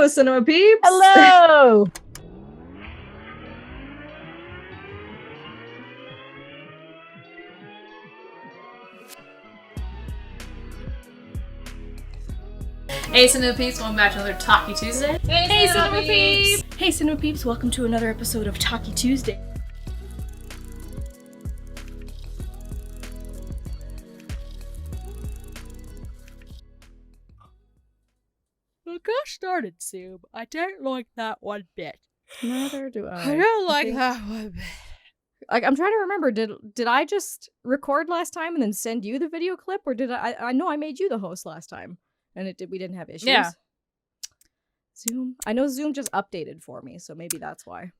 Hello, Cinema Peeps! Hello! Hey Cinema Peeps, welcome back to another Talkie Tuesday. Hey, Cinema Peeps! Hey, Cinema Peeps, welcome to another episode of Talkie Tuesday. Look, I started Zoom. I don't like that one bit. Neither do I don't like that one bit. Like, I'm trying to remember, did I just record last time and then send you the video clip, or did I know I made you the host last time, and we didn't have issues? Yeah. Zoom? I know Zoom just updated for me, so maybe that's why.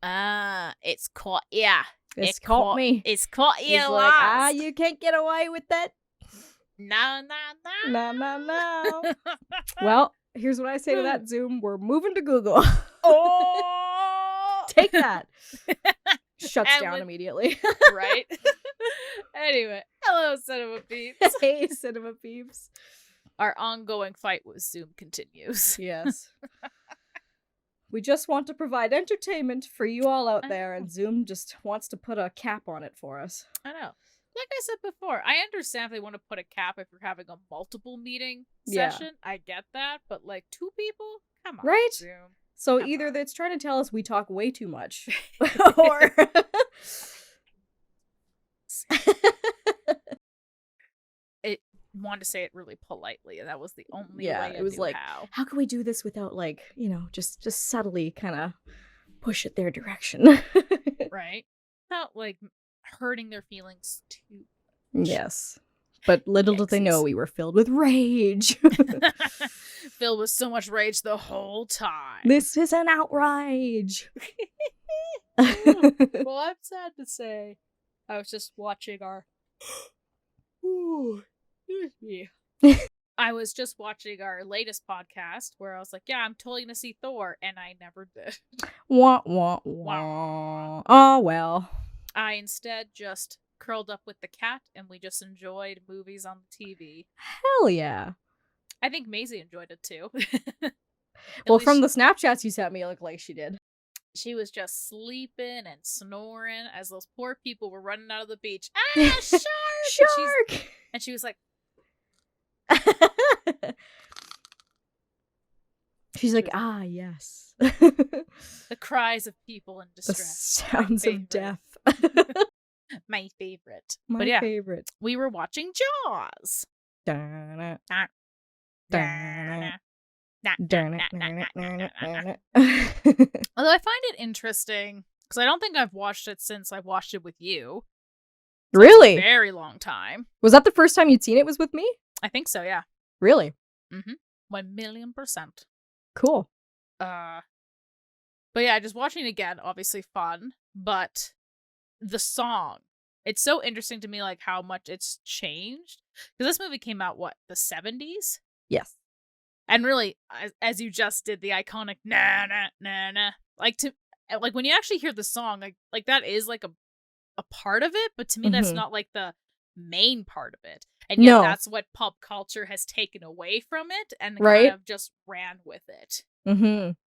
It's caught, yeah. It's caught me. It's caught you It's like, you can't get away with that. No. No. Well, here's what I say to that, Zoom. We're moving to Google. Oh! Take that. Shuts And down immediately. Right? Anyway, hello, Cinema Peeps. Hey, Cinema Peeps. Our ongoing fight with Zoom continues. Yes. We just want to provide entertainment for you all out there, and Zoom just wants to put a cap on it for us. I know. Like I said before, I understand if they want to put a cap if you're having a multiple meeting session. I get that, but like 2 people? Come on, Right? Zoom. So Come either on. it's trying to tell us we talk way too much, or... It wanted to say it really politely, and that was the only way it was knew like, how can we do this without, like, just subtly kind of push it their direction? right? Without like hurting their feelings too. Yes. But little did they know we were filled with rage. Filled with so much rage the whole time. This is an outrage. Well, I'm sad to say, I was just watching our. Ooh, excuse me. I was just watching our latest podcast where I was like, yeah, I'm totally gonna see Thor, and I never did. Wah, wah, wah. Oh, well. I instead just curled up with the cat, and we just enjoyed movies on the TV. Hell yeah. I think Maisie enjoyed it too. Well, from the Snapchats you sent me, it looked like she did. She was just sleeping and snoring as those poor people were running out of the beach. Ah, shark! Shark! And she was like... She's like, ah, yes. The cries of people in The distress. sounds of death. My favorite. My But yeah, favorite. we were watching Jaws. Darn it. Ah. Darn it. Nah, Darn it. nah, nah, Darn it. nah, Darn nah, it. nah, Darn nah. it. Although I find it interesting, because I don't think I've watched it since I watched it with you. Really? Very long time. Was that the first time you'd seen it was with me? I think so, yeah. Really? 1,000,000%. Cool. But yeah, just watching it again, obviously fun, but the song, it's so interesting to me, like, how much it's changed. Because this movie came out, what, the 70s? Yes. And really, as you just did, the iconic na na na na, like when you actually hear the song, like that is like a part of it, but to me that's not like the main part of it. And yet that's what pop culture has taken away from it and kind of just ran with it.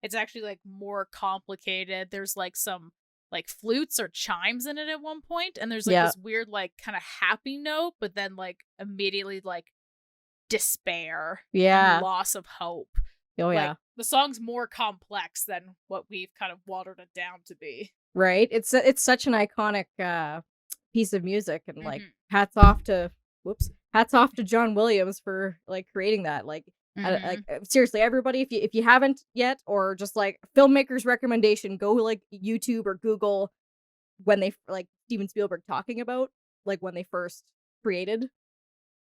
It's actually like more complicated. There's like some like flutes or chimes in it at one point, and there's like this weird like kind of happy note, but then like immediately like despair and loss of hope. Like, the song's more complex than what we've kind of watered it down to be. Right? It's such an iconic piece of music, and like hats off to John Williams for like creating that. Like, seriously, everybody, if you haven't yet, or just like filmmakers' recommendation, go like YouTube or Google when they like Steven Spielberg talking about like when they first created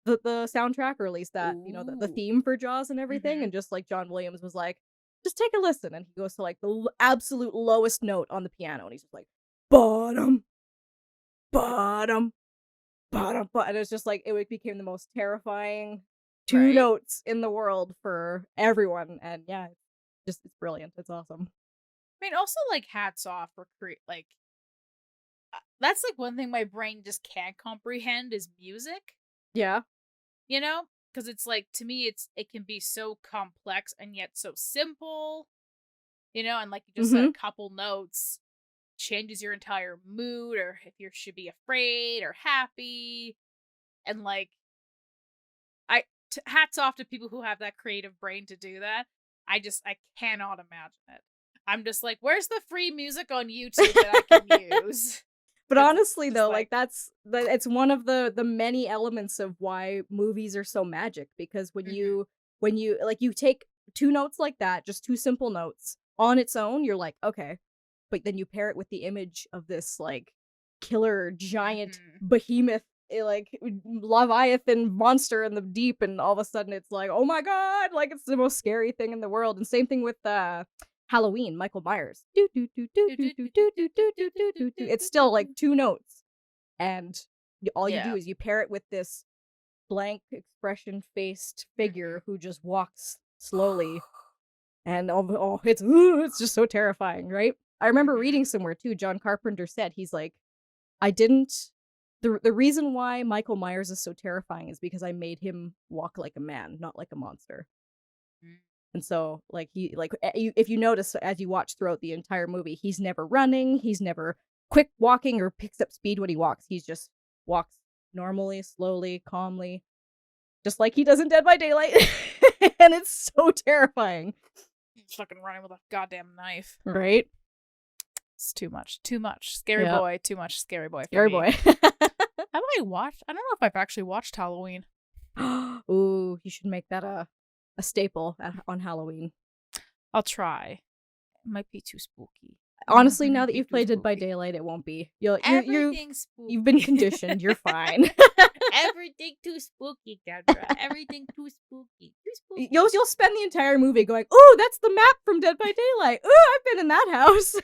the soundtrack, or at least that the theme for Jaws and everything, and just like John Williams was like, just take a listen, and he goes to like the absolute lowest note on the piano, and he's just like bottom, bottom, bottom, and it's just like it became the most terrifying 2 notes in the world for everyone, and it's brilliant. It's awesome. I mean, also like hats off for like that's like one thing my brain just can't comprehend is music. Yeah. You know? Because it's like, to me, it can be so complex and yet so simple. and like you just said, a couple notes changes your entire mood, or if you should be afraid or happy. And like, hats off to people who have that creative brain to do that. I cannot imagine it. I'm just like, where's the free music on YouTube that I can use? But honestly, though, like it's one of the many elements of why movies are so magic, because when you like, you take two notes like that, just two simple notes on its own, you're like, okay, but then you pair it with the image of this like killer giant behemoth, like Leviathan monster in the deep, and all of a sudden it's like, oh my god, like it's the most scary thing in the world. And same thing with Halloween, Michael Myers. It's still like two notes, and all you do is you pair it with this blank expression faced figure who just walks slowly, and it's just so terrifying, right? I remember reading somewhere too, John Carpenter said, he's like, the reason why Michael Myers is so terrifying is because I made him walk like a man, not like a monster. And so, like, if you notice as you watch throughout the entire movie, he's never running, he's never quick walking or picks up speed when he walks. He just walks normally, slowly, calmly, just like he does in Dead by Daylight. And it's so terrifying. He's fucking running with a goddamn knife. Right? It's too much. Too much. Scary boy. Too much scary boy. Scary boy. Have I watched? I don't know if I've actually watched Halloween. Ooh, you should make that a staple on Halloween. I'll try. It might be too spooky. Honestly, now that you've played Dead by Daylight, it won't be. Everything's spooky. You've been conditioned. You're fine. Everything too spooky, Kendra. Everything too spooky. Too spooky. You'll spend the entire movie going, "Ooh, that's the map from Dead by Daylight. Ooh, I've been in that house.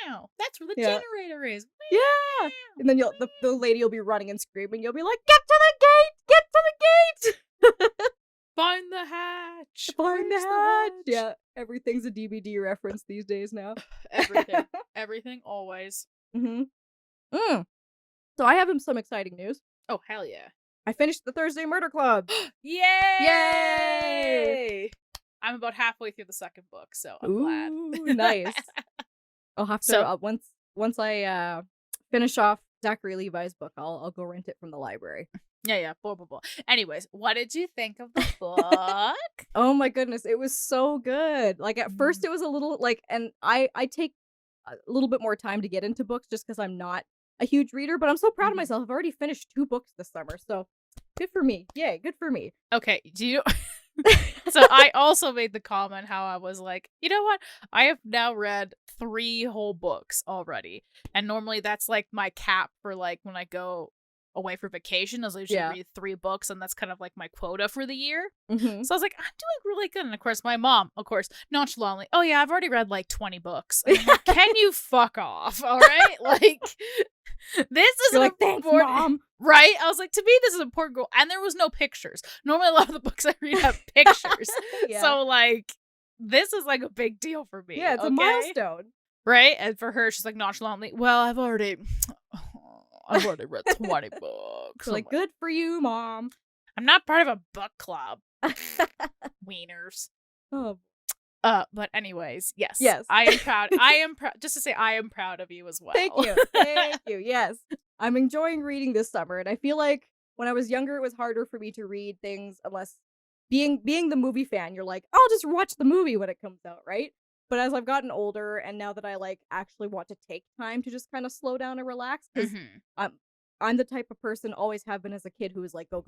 Wow, that's where the generator is. Wow. Yeah." And then the lady will be running and screaming. You'll be like, "Get to the gate! Get to the gate!" Find the hatch. Find the hatch. Yeah, everything's a DVD reference these days now. Everything. Everything, always. So I have some exciting news. Oh, hell yeah. I finished the Thursday Murder Club. Yay! Yay! I'm about halfway through the second book, so I'm glad. Nice. I'll have to, once I finish off Zachary Levi's book, I'll go rent it from the library. Yeah. Blah. Anyways, what did you think of the book? Oh my goodness, it was so good. Like, at first it was a little, like, and I take a little bit more time to get into books just because I'm not a huge reader, but I'm so proud of myself. I've already finished 2 books this summer, so good for me. Yay, good for me. Okay, do you... So I also made the comment how I was like, you know what? I have now read 3 whole books already. And normally that's like my cap for like when I go away for vacation. I usually read 3 books, and that's kind of like my quota for the year. So I was like, I'm doing really good. And of course, my mom, nonchalantly, oh yeah, I've already read like 20 books. And I'm like, can you fuck off? All right? Like, this is like, thanks, Mom. Right? I was like, to me, this is an important goal. And there was no pictures. Normally, a lot of the books I read have pictures. So, like, this is like a big deal for me. Yeah, it's a milestone. Right? And for her, she's like nonchalantly, well, I've already read 20 books. Like, good for you, Mom. I'm not part of a book club. Wieners. Oh. But anyways, yes. I am proud. Just to say, I am proud of you as well. Thank you. Yes. I'm enjoying reading this summer, and I feel like when I was younger, it was harder for me to read things unless being the movie fan, you're like, I'll just watch the movie when it comes out, right? But as I've gotten older, and now that I like actually want to take time to just kind of slow down and relax, because I'm the type of person, always have been as a kid, who is like, go.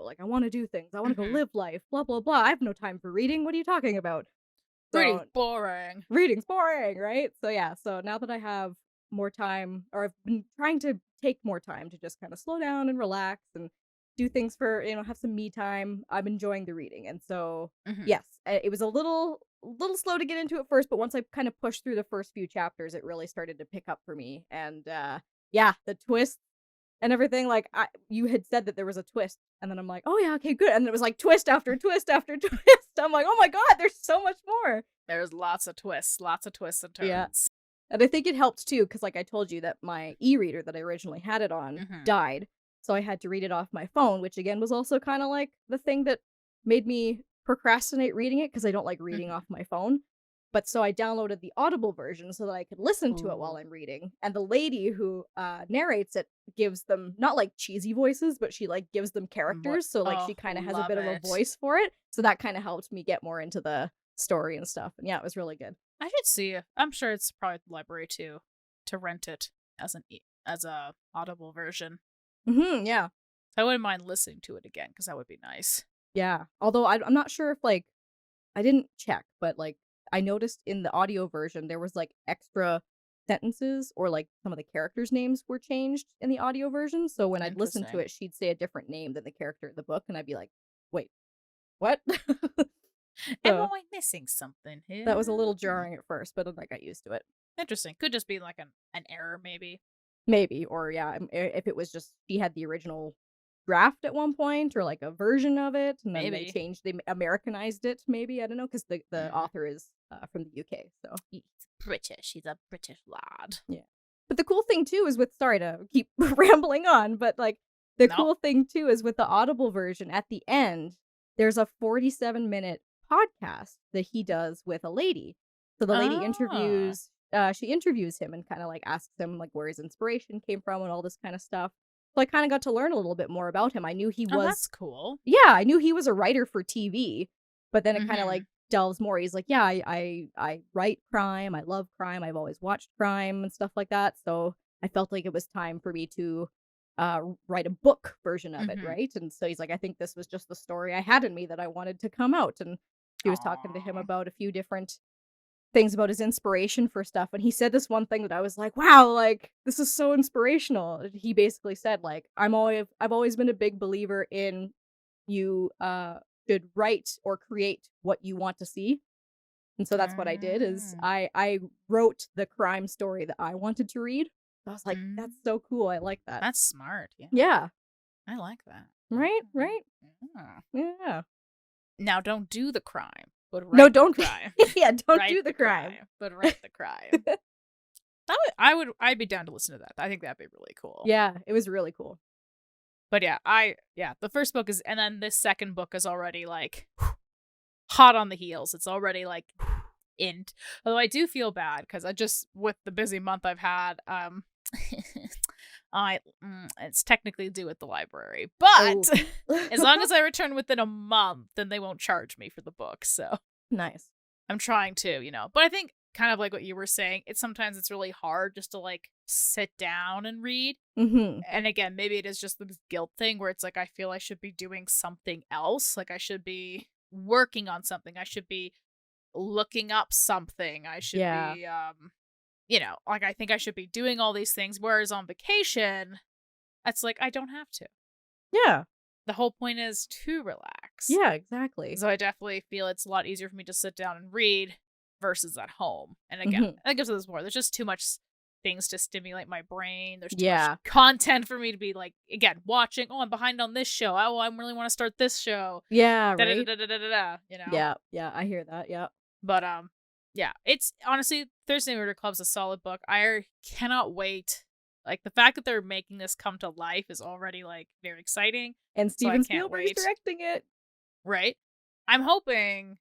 Like, I want to do things. I want to go live life, blah, blah, blah. I have no time for reading. What are you talking about? Reading's boring. Reading's boring, right? So yeah, so now that I have more time, or I've been trying to take more time to just kind of slow down and relax and do things for, have some me time, I'm enjoying the reading. And so, yes, it was a little slow to get into at first, but once I kind of pushed through the first few chapters, it really started to pick up for me. And yeah, the twist and everything, like, you had said that there was a twist, and then I'm like, oh yeah, okay, good. And it was like twist after twist after twist. I'm like, oh my god, there's so much more. There's lots of twists and turns. Yeah. And I think it helped too, because like I told you that my e-reader that I originally had it on died. So I had to read it off my phone, which again was also kind of like the thing that made me procrastinate reading it, because I don't like reading off my phone. But so I downloaded the Audible version so that I could listen to it while I'm reading. And the lady who narrates it gives them not like cheesy voices, but she like gives them characters. So like she kind of has a bit of a voice for it. So that kind of helped me get more into the story and stuff. And yeah, it was really good. I should see it. I'm sure it's probably at the library too, to rent it as a Audible version. Yeah. I wouldn't mind listening to it again because that would be nice. Yeah. Although I'm not sure if like I didn't check, but like I noticed in the audio version there was like extra sentences or like some of the characters' names were changed in the audio version. So when I'd listen to it, she'd say a different name than the character in the book, and I'd be like, "Wait, what?" Am I missing something here? That was a little jarring at first, but then I got used to it. Interesting. Could just be like an error, maybe. Maybe, or yeah, if it was just she had the original draft at one point or like a version of it, and then they Americanized it. Maybe I don't know because the author is from the UK, so he's British. He's a British lad. Yeah, but the cool thing too is with sorry to keep rambling on, but like the cool thing too is with the Audible version at the end, there's a 47-minute podcast that he does with a lady. So the lady interviews him and kind of like asks him like where his inspiration came from and all this kind of stuff. So I kind of got to learn a little bit more about him. I knew he was that's cool. Yeah, I knew he was a writer for TV, but then it kind of like delves more. He's like, yeah, I write crime. I love crime. I've always watched crime and stuff like that. So I felt like it was time for me to write a book version of it, right? And so he's like, I think this was just the story I had in me that I wanted to come out. And he was talking to him about a few different things about his inspiration for stuff, and he said this one thing that I was like, wow, like this is so inspirational. He basically said like I've always been a big believer in you should write or create what you want to see. And so that's what I did is I wrote the crime story that I wanted to read. I was like, that's so cool. I like that. That's smart. Yeah. I like that. Right? Yeah. Now don't do the crime. But don't crime. Yeah, don't do the crime. But write the crime. I'd be down to listen to that. I think that'd be really cool. Yeah, it was really cool. But yeah, the first book is, and then this second book is already like hot on the heels. It's already like although I do feel bad because I just, with the busy month I've had, it's technically due at the library, but as long as I return within a month, then they won't charge me for the book. So nice. I'm trying to, but I think kind of like what you were saying, sometimes it's really hard just to like sit down and read. And again, maybe it is just this guilt thing where it's like I feel I should be doing something else. Like I should be working on something. I should be looking up something. I should be like I think I should be doing all these things, whereas on vacation it's like I don't have to. Yeah, the whole point is to relax. Yeah, exactly. So I definitely feel it's a lot easier for me to sit down and read versus at home. And again, I guess there's more. There's just too much things to stimulate my brain. There's too much content for me to be like, again, watching. Oh, I'm behind on this show. Oh, I really want to start this show. Yeah, right. You know. Yeah, I hear that. Yeah, but yeah, it's honestly Thursday Murder Club's a solid book. I cannot wait. Like the fact that they're making this come to life is already like very exciting. And Steven Spielberg's directing it. Right. I'm hoping.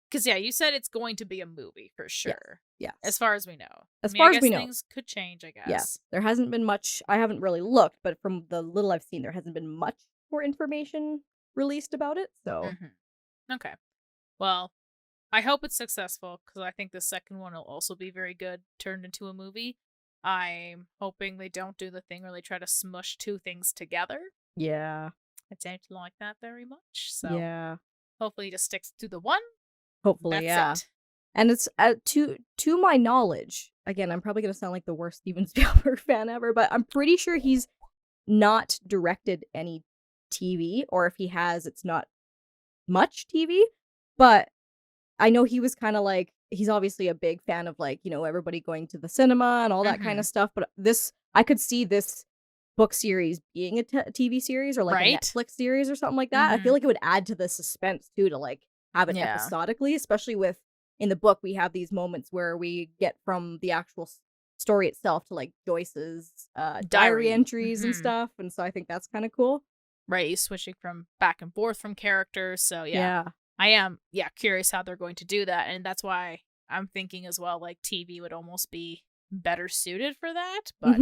Because, yeah, you said it's going to be a movie for sure. Yes. As far as we know. As far as we know. Things could change, I guess. Yes. There hasn't been much. I haven't really looked, but from the little I've seen, there hasn't been much more information released about it. So. Okay. Well, I hope it's successful because I think the second one will also be very good, turned into a movie. I'm hoping they don't do the thing where they try to smush two things together. Yeah. I don't like that very much. So. Yeah. Hopefully he just sticks to the one. Hopefully, That's it. And it's to my knowledge, again, I'm probably gonna sound like the worst Steven Spielberg fan ever, but I'm pretty sure he's not directed any TV, or if he has, it's not much TV. But I know he was kind of like, he's obviously a big fan of like, you know, everybody going to the cinema and all that kind of stuff. But I could see this book series being a TV series or like a Netflix series or something like that. I feel like it would add to the suspense too, to like have it episodically, especially with in the book we have these moments where we get from the actual story itself to like Joyce's diary entries and stuff, and so I think that's kind of cool. Right, switching from back and forth from characters. So yeah, I am, curious how they're going to do that. And that's why I'm thinking as well, like, TV would almost be better suited for that. But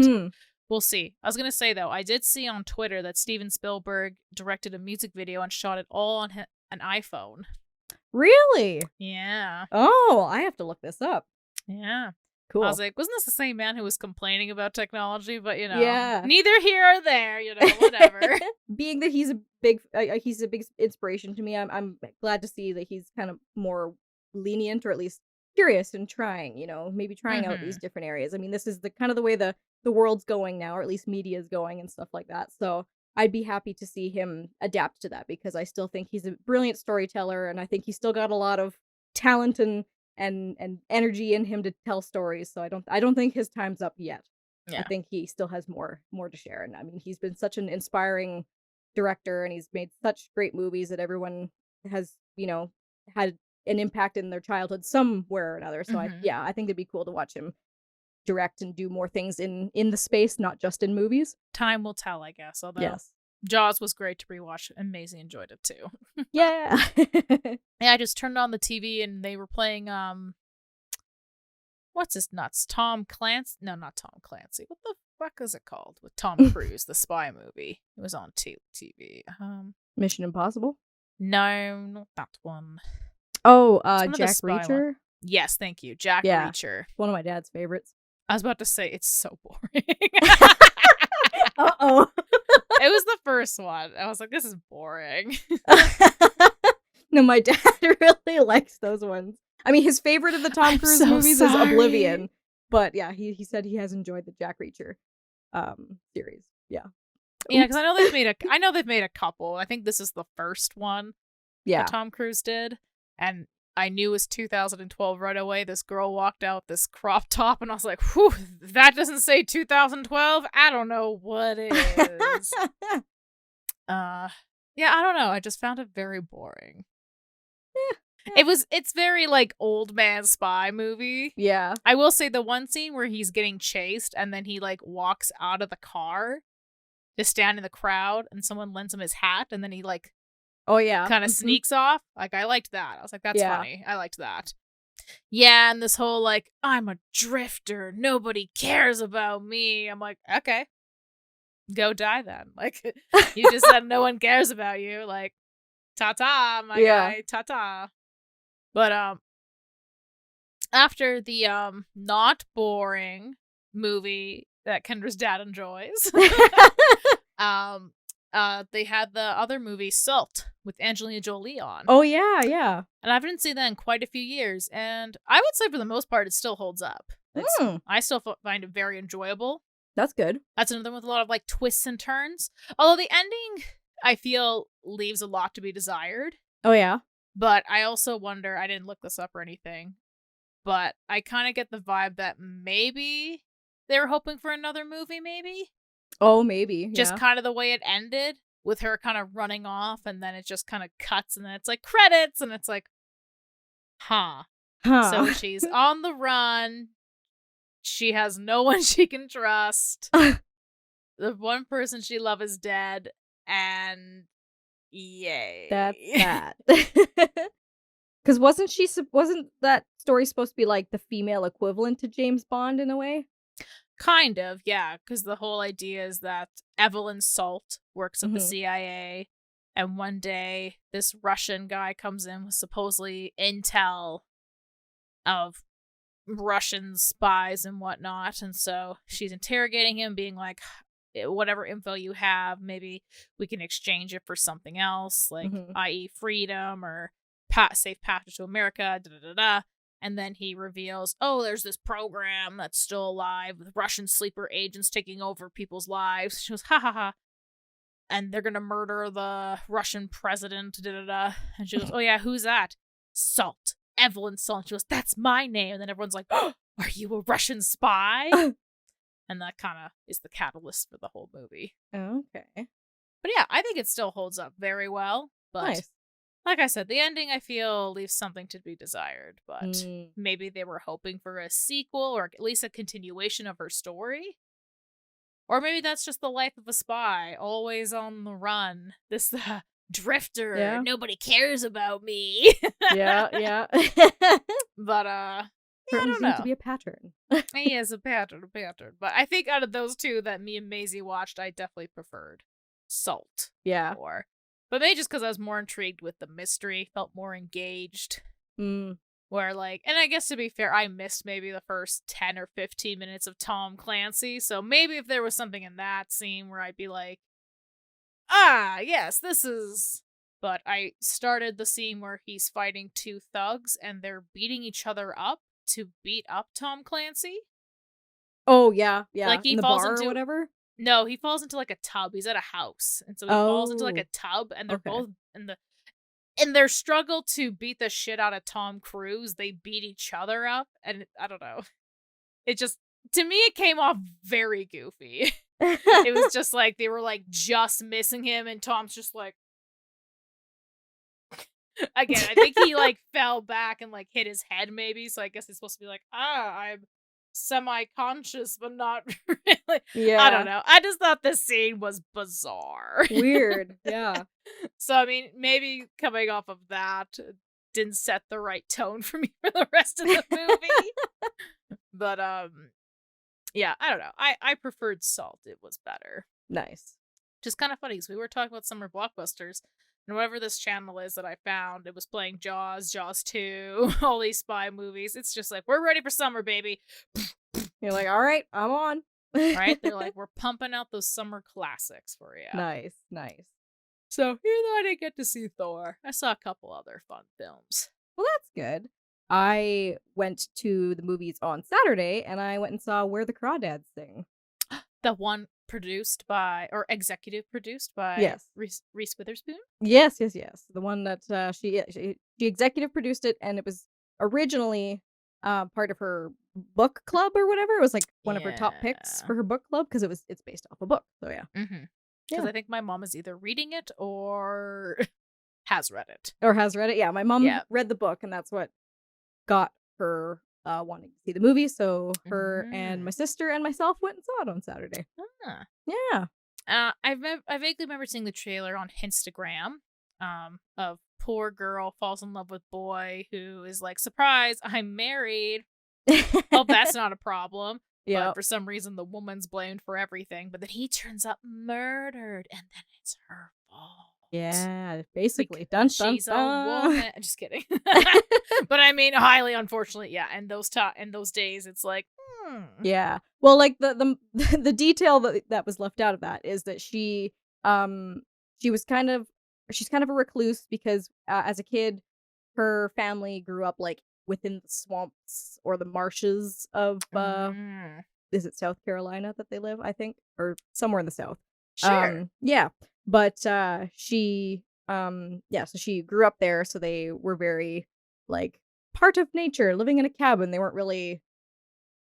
we'll see. I was going to say, though, I did see on Twitter that Steven Spielberg directed a music video and shot it all on an iPhone. Really? Yeah. Oh, I have to look this up. Yeah. Cool. I was like, wasn't this the same man who was complaining about technology? But, Yeah. neither here or there, whatever. Being that he's a big inspiration to me, I'm glad to see that he's kind of more lenient, or at least curious and trying, maybe trying out these different areas. I mean, this is the kind of the way the world's going now, or at least media is going and stuff like that. So I'd be happy to see him adapt to that, because I still think he's a brilliant storyteller, and I think he's still got a lot of talent and energy in him to tell stories. So I don't think his time's up yet. Yeah. I think he still has more to share. And I mean, he's been such an inspiring director, and he's made such great movies that everyone has, had an impact in their childhood somewhere or another. So I think it'd be cool to watch him direct and do more things in the space, not just in movies. Time will tell, I guess. Although yes. Jaws was great to rewatch, and Maisie enjoyed it too. Yeah. Yeah, I just turned on the TV and they were playing what's his nuts? Tom Clancy? No, not Tom Clancy. What the fuck is it called? With Tom Cruise, the spy movie. It was on TV. Mission Impossible? No, not that one. Oh, Jack Reacher? One. Yes, thank you. Jack Reacher. One of my dad's favorites. I was about to say, it's so boring. Uh-oh. It was the first one. I was like, this is boring. No, my dad really likes those ones. I mean, his favorite of the Tom Cruise movies is Oblivion. But yeah, he said he has enjoyed the Jack Reacher series. Yeah. Yeah, because I know they've made a couple. I think this is the first one that Tom Cruise did. And I knew it was 2012 right away. This girl walked out this crop top, and I was like, whew, that doesn't say 2012. I don't know what it is. Yeah, I don't know. I just found it very boring. It's very like old man spy movie. Yeah. I will say the one scene where he's getting chased and then he like walks out of the car to stand in the crowd and someone lends him his hat and then he like kind of sneaks off. Like, I liked that. I was like, that's funny. I liked that. Yeah, and this whole like, I'm a drifter, nobody cares about me. I'm like, okay, go die then. Like, you just said no one cares about you. Like, ta-ta, my guy, ta-ta. But after the not boring movie that Kendra's dad enjoys, they had the other movie Salt with Angelina Jolie on. Oh yeah. And I haven't seen that in quite a few years, and I would say for the most part it still holds up. I still find it very enjoyable. That's good. That's another one with a lot of like twists and turns. Although the ending, I feel, leaves a lot to be desired. Oh yeah. But I also wonder, I didn't look this up or anything, but I kind of get the vibe that maybe they were hoping for another movie, maybe? Oh, maybe. Just kind of the way it ended, with her kind of running off, and then it just kind of cuts, and then it's like credits, and it's like, huh. So she's on the run. She has no one she can trust. The one person she loves is dead, and yay. That's that. Because wasn't that story supposed to be like the female equivalent to James Bond in a way? Kind of, yeah. Because the whole idea is that Evelyn Salt works at the CIA, and one day this Russian guy comes in with supposedly intel of Russian spies and whatnot, and so she's interrogating him, being like, whatever info you have, maybe we can exchange it for something else, like i.e. freedom or safe passage to America, da-da-da-da. And then he reveals, oh, there's this program that's still alive with Russian sleeper agents taking over people's lives. She goes, ha ha ha. And they're gonna murder the Russian president, da-da-da. And she goes, oh yeah, who's that? Salt. Evelyn Salt. She goes, that's my name. And then everyone's like, oh, are you a Russian spy? And that kind of is the catalyst for the whole movie. Okay. But yeah, I think it still holds up very well. But like I said, the ending, I feel, leaves something to be desired. But maybe they were hoping for a sequel or at least a continuation of her story. Or maybe that's just the life of a spy, always on the run. This drifter. Yeah. Nobody cares about me. Yeah. But I Certainly don't seemed know. to be a pattern. He is a pattern. But I think out of those two that me and Maisie watched, I definitely preferred Salt. Yeah. But maybe just because I was more intrigued with the mystery, felt more engaged. Where, like, and I guess to be fair, I missed maybe the first 10 or 15 minutes of Tom Clancy, so maybe if there was something in that scene where I'd be like, yes, this is... But I started the scene where he's fighting two thugs, and they're beating each other up to beat up Tom Clancy. Oh, yeah. Like, he in the falls bar into... or whatever? No, he falls into, like, a tub. He's at a house, and so he falls into, like, a tub, and they're both in their struggle to beat the shit out of Tom Cruise, they beat each other up, and I don't know. It just, to me, it came off very goofy. It was just like, they were, like, just missing him, and Tom's just like... Again, I think he, like, fell back and, like, hit his head, maybe, so I guess it's supposed to be like, I'm semi-conscious, but not really. Yeah. I don't know. I just thought this scene was bizarre. Weird. Yeah. So, I mean, maybe coming off of that didn't set the right tone for me for the rest of the movie. But, yeah, I don't know. I preferred Salt. It was better. Nice. Just kind of funny, because we were talking about summer blockbusters, and whatever this channel is that I found, it was playing Jaws, Jaws 2, all these spy movies. It's just like, we're ready for summer, baby. You're like, all right, I'm on. Right? They're like, we're pumping out those summer classics for you. Nice. So, even though I didn't get to see Thor, I saw a couple other fun films. Well, that's good. I went to the movies on Saturday, and I went and saw Where the Crawdads Sing. The one produced by, or executive produced by, Yes. Reese Witherspoon? Yes. The one that she executive produced it, and it was originally part of her book club or whatever. It was like one of her top picks for her book club because it's based off a book. So yeah. Because I think my mom is either reading it or has read it. Yeah, my mom read the book, and that's what got her wanting to see the movie. So her and my sister and myself went and saw it on Saturday. Yeah. I vaguely remember seeing the trailer on Instagram of poor girl falls in love with boy who is like, surprise, I'm married. Hope that's not a problem. Yeah. But for some reason, the woman's blamed for everything. But then he turns up murdered, and then it's her fault. Yeah, basically. Dun, dun, She's dun. a woman. I'm just kidding. But I mean, highly unfortunately, yeah. And those days, it's like, Yeah. Well, like the detail that was left out of that is that she's kind of a recluse because as a kid, her family grew up like within the swamps or the marshes of is it South Carolina that they live, I think, or somewhere in the South. Sure. Yeah. But she so she grew up there, so they were very like part of nature, living in a cabin. They weren't really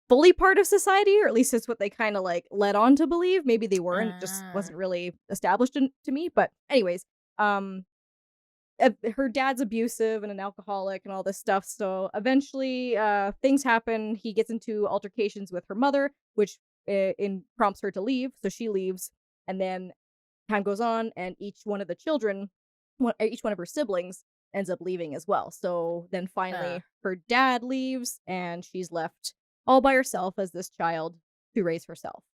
fully part of society, or at least it's what they kind of like led on to believe. Maybe they weren't, it just wasn't really established to me. But anyways, her dad's abusive and an alcoholic and all this stuff. So eventually, things happen. He gets into altercations with her mother, which prompts her to leave. So she leaves, and then time goes on, and each one of her siblings ends up leaving as well. So then finally, her dad leaves, and she's left all by herself as this child to raise herself.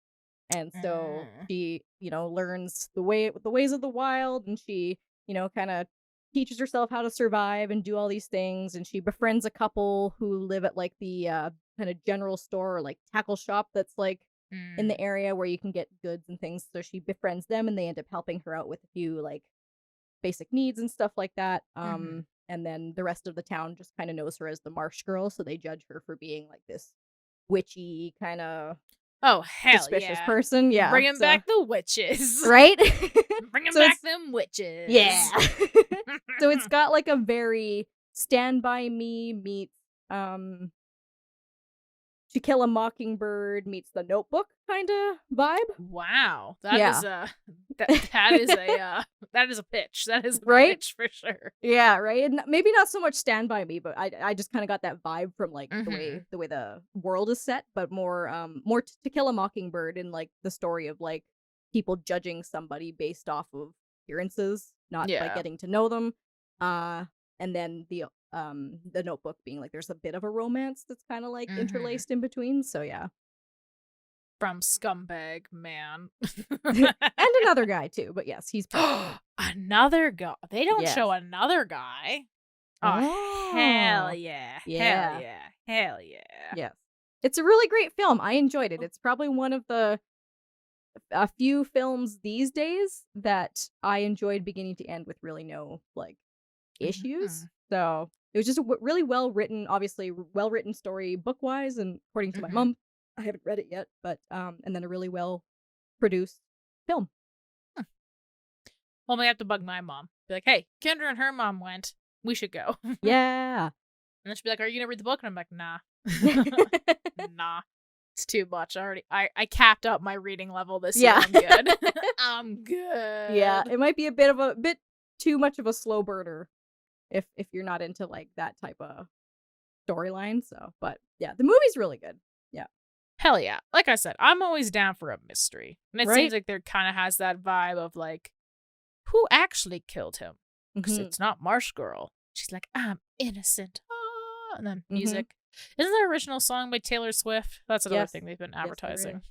And so she, learns the ways of the wild, and she, kind of teaches herself how to survive and do all these things. And she befriends a couple who live at like the kind of general store or like tackle shop that's like in the area where you can get goods and things. So she befriends them, and they end up helping her out with a few like basic needs and stuff like that. And then the rest of the town just kind of knows her as the Marsh Girl, so they judge her for being like this witchy kind of suspicious person. Yeah, bringing back the witches, right? Bringing back them witches. Yeah. So it's got like a very Stand By Me meets To Kill a Mockingbird meets The Notebook kind of vibe. Wow, that is a pitch. That is a pitch for sure. Yeah, right. And maybe not so much Stand By Me, but I just kind of got that vibe from like the way the world is set, but more To Kill a Mockingbird and like the story of like people judging somebody based off of appearances not like getting to know them. And then the Notebook being like there's a bit of a romance that's kind of like interlaced in between. So yeah. From Scumbag Man. And another guy too, but yes, he's another guy. They don't show another guy. Oh, hell yeah. Hell yeah. Hell yeah. Yes. It's a really great film. I enjoyed it. It's probably one of a few films these days that I enjoyed beginning to end with really no like issues. So it was just a really well written, obviously well written story book wise, and according to my mom, I haven't read it yet, but and then a really well produced film. Well, I have to bug my mom. Be like, hey, Kendra and her mom went. We should go. Yeah. And then she'd be like, are you gonna read the book? And I'm like, nah. Nah. It's too much already. I capped up my reading level this year. I'm good. I'm good. Yeah, it might be a bit too much of a slow burner if you're not into like that type of storyline. So, but yeah, the movie's really good. Yeah. Hell yeah. Like I said, I'm always down for a mystery. And it seems like there kind of has that vibe of like, who actually killed him? Because it's not Marsh Girl. She's like, I'm innocent. Ah, and then music. Isn't there an original song by Taylor Swift? That's another thing they've been advertising. Yes,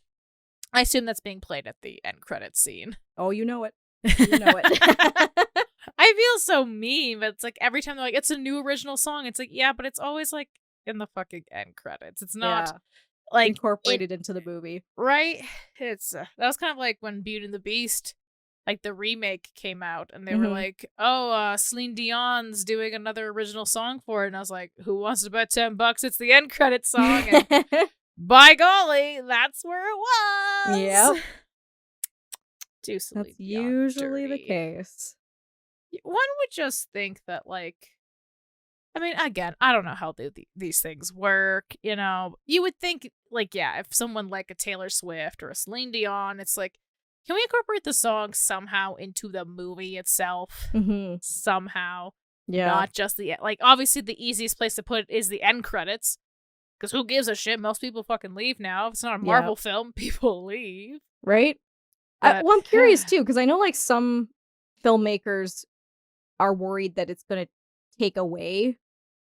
I assume that's being played at the end credits scene. Oh, you know it. You know it. I feel so mean, but it's like every time they're like, it's a new original song. It's like, yeah, but it's always like in the fucking end credits. It's not like incorporated into the movie. Right? It's that was kind of like when Beauty and the Beast, like the remake came out and they were like, oh, Celine Dion's doing another original song for it. And I was like, who wants to bet $10? It's the end credit song. And by golly, that's where it was. Yep. That's usually the case. One would just think that, like, I mean, again, I don't know how these things work, you know. You would think, like, yeah, if someone like a Taylor Swift or a Celine Dion, it's like, can we incorporate the song somehow into the movie itself? Somehow. Yeah. Not just the, like, obviously the easiest place to put it is the end credits. Because who gives a shit? Most people fucking leave now. If it's not a Marvel film, people leave. Right? Well, I'm curious, too, because I know, like, some filmmakers are worried that it's going to take away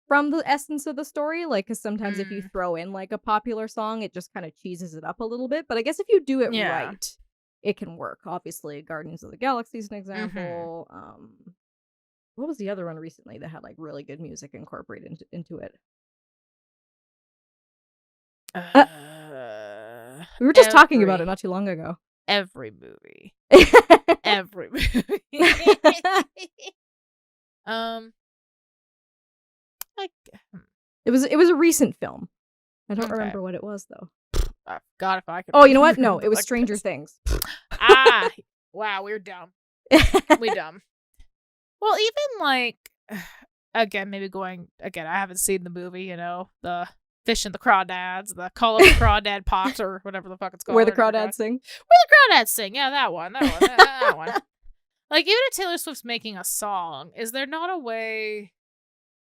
from the essence of the story. Like, because sometimes if you throw in, like, a popular song, it just kind of cheeses it up a little bit. But I guess if you do it right, it can work. Obviously, Guardians of the Galaxy is an example. What was the other one recently that had, like, really good music incorporated into it? We were just talking about it not too long ago. Every movie. Every movie. It was a recent film. I don't remember what it was though. God, if I could. Oh, you know what? No, it was Stranger Things. Wow, we're dumb. We dumb. Well, even like, again, I haven't seen the movie. You know, the Fish and the Crawdads, the Call of the Crawdad Pot, or whatever the fuck it's called. Where the Crawdads Sing. Where the Crawdads Sing. Yeah, that one. That one. Like, even if Taylor Swift's making a song, is there not a way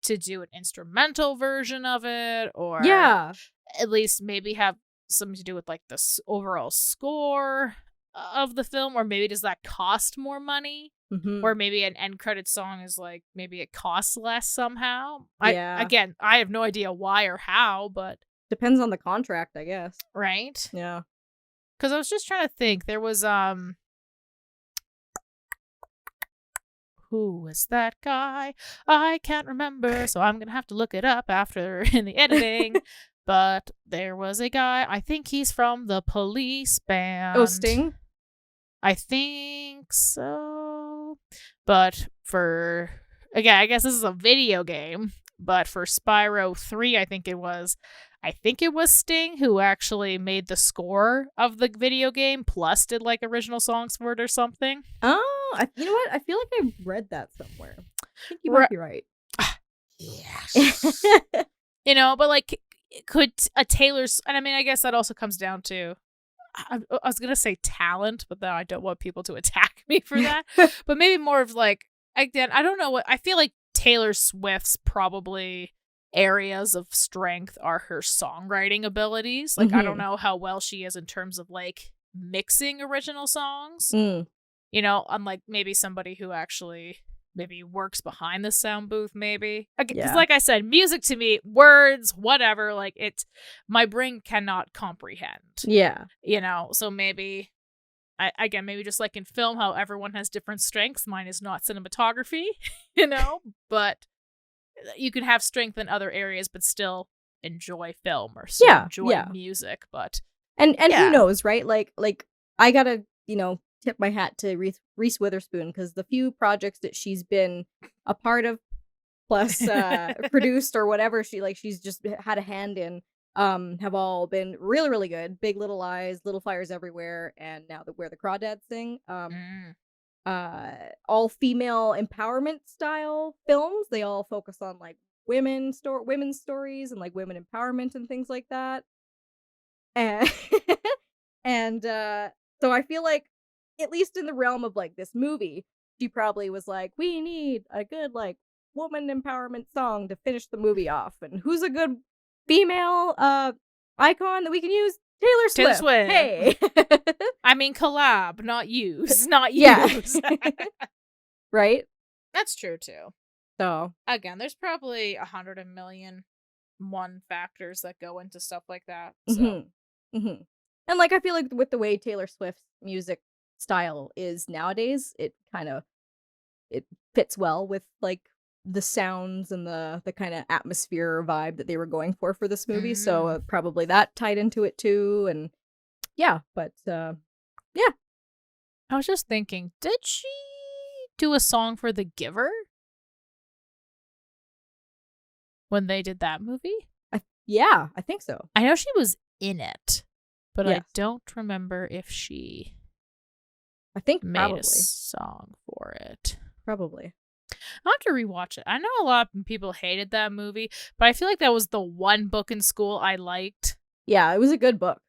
to do an instrumental version of it, or at least maybe have something to do with like the overall score of the film, or maybe does that cost more money? Or maybe an end credit song is like, maybe it costs less somehow. I have no idea why or how, but depends on the contract, I guess. Right? Yeah. Because I was just trying to think. There was who was that guy? I can't remember, so I'm gonna have to look it up after in the editing. But there was a guy, I think he's from the Police band. Oh, Sting? I think so. But I guess this is a video game, but for Spyro 3, I think it was Sting who actually made the score of the video game, plus did like original songs for it or something. Oh, you know what? I feel like I read that somewhere. I think you might be right. Yes. You know, but like, could a Taylor's, and I mean, I guess that also comes down to, I was going to say talent, but then I don't want people to attack me for that. But maybe more of like, again, I don't know what, I feel like Taylor Swift's probably areas of strength are her songwriting abilities. Like, I don't know how well she is in terms of like mixing original songs. You know, unlike maybe somebody who actually maybe works behind the sound booth, maybe. Because like I said, music to me, words, whatever, like my brain cannot comprehend. Yeah. You know, so maybe, maybe just like in film, how everyone has different strengths. Mine is not cinematography, you know, but you can have strength in other areas, but still enjoy film or still enjoy music. But and who knows, right? Like I gotta, tip my hat to Reese Witherspoon, because the few projects that she's been a part of, plus produced or whatever, she's just had a hand in, have all been really, really good. Big Little Lies, Little Fires Everywhere, and now Where the Crawdads Sing. All female empowerment style films. They all focus on like women's stories and like women empowerment and things like that. And and so I feel like, at least in the realm of like this movie, she probably was like, we need a good like woman empowerment song to finish the movie off. And who's a good female icon that we can use? Taylor Swift. Hey. I mean, collab, not use. Not use. Right? That's true too. So again, there's probably 100,000,001 factors that go into stuff like that. So. Mm-hmm. And like I feel like with the way Taylor Swift's music style is nowadays, it fits well with like the sounds and the kind of atmosphere vibe that they were going for this movie. So probably that tied into it too. And but I was just thinking, did she do a song for The Giver when they did that movie? I think so. I know she was in it, but I don't remember if she made a song for it. Probably. I'll have to rewatch it. I know a lot of people hated that movie, but I feel like that was the one book in school I liked. Yeah, it was a good book.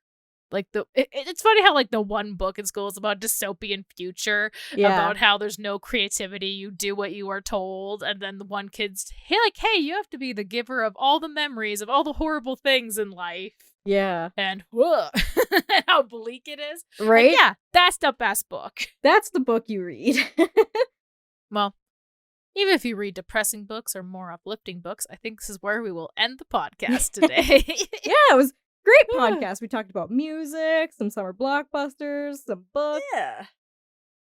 Like it's funny how like the one book in school is about dystopian future, about how there's no creativity, you do what you are told, and then the one kid's hey, you have to be the giver of all the memories of all the horrible things in life. Yeah. And how bleak it is. Right? Like, that's the best book. That's the book you read. Well, even if you read depressing books or more uplifting books, I think this is where we will end the podcast today. It was a great podcast. We talked about music, some summer blockbusters, some books. Yeah.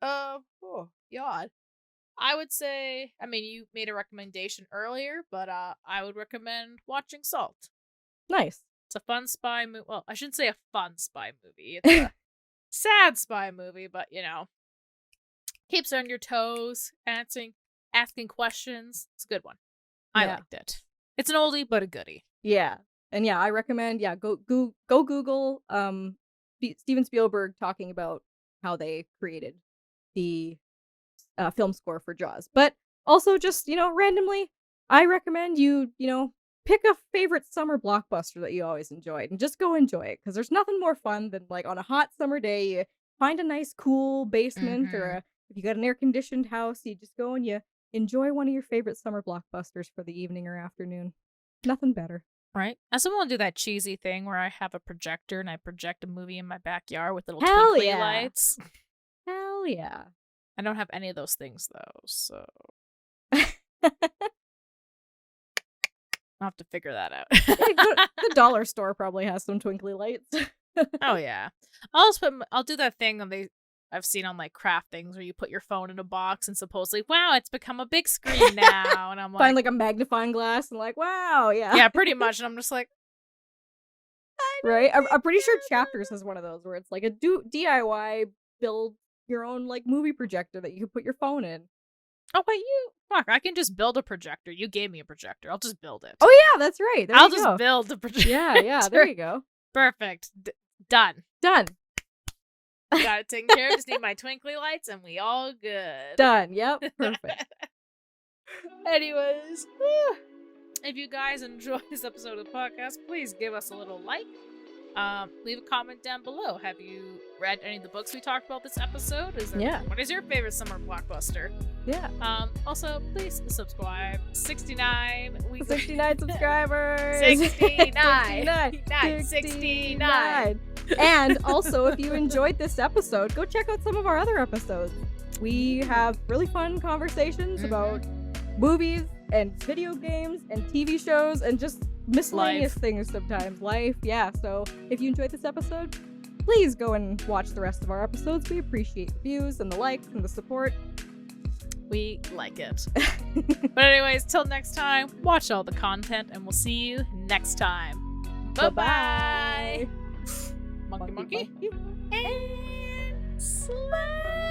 God. I would say, I mean, you made a recommendation earlier, but I would recommend watching Salt. Asking It's a fun spy movie. Well, I shouldn't say a fun spy movie. It's a sad spy movie, but, keeps you on your toes, asking questions. It's a good one. I liked it. It's an oldie, but a goodie. Yeah. And I recommend, go Google Steven Spielberg talking about how they created the film score for Jaws. But also just, randomly, I recommend you, pick a favorite summer blockbuster that you always enjoyed and just go enjoy it, because there's nothing more fun than like on a hot summer day, you find a nice cool basement or if you got an air-conditioned house, you just go and you enjoy one of your favorite summer blockbusters for the evening or afternoon. Nothing better. Right? I still want to do that cheesy thing where I have a projector and I project a movie in my backyard with little twinkly lights. Hell yeah. I don't have any of those things though, so I'll have to figure that out. The dollar store probably has some twinkly lights. Oh yeah. I'll do that thing I've seen on like craft things where you put your phone in a box and supposedly, wow, it's become a big screen now. And I'm like, find like a magnifying glass and like, wow, yeah, pretty much. And I'm just like, right? I'm pretty sure Chapters has one of those where it's like a DIY build your own like movie projector that you can put your phone in. Oh wait, I can just build a projector. You gave me a projector. I'll just build it. Oh yeah, that's right. I'll just build the projector. Yeah, there you go. Perfect. Done. Got it taken care of. Just need my twinkly lights and we all good. Done. Yep. Perfect. Anyways, if you guys enjoyed this episode of the podcast, please give us a little like. Leave a comment down below. Have you read any of the books we talked about this episode? What is your favorite summer blockbuster? Yeah. Also, please subscribe. 69 subscribers. 69. And also, if you enjoyed this episode, go check out some of our other episodes. We have really fun conversations about movies and video games and TV shows and just miscellaneous things sometimes. Life, yeah. So if you enjoyed this episode, please go and watch the rest of our episodes. We appreciate the views and the likes and the support. We like it. But anyways, till next time, watch all the content and we'll see you next time. Bye-bye. Monkey. And slay.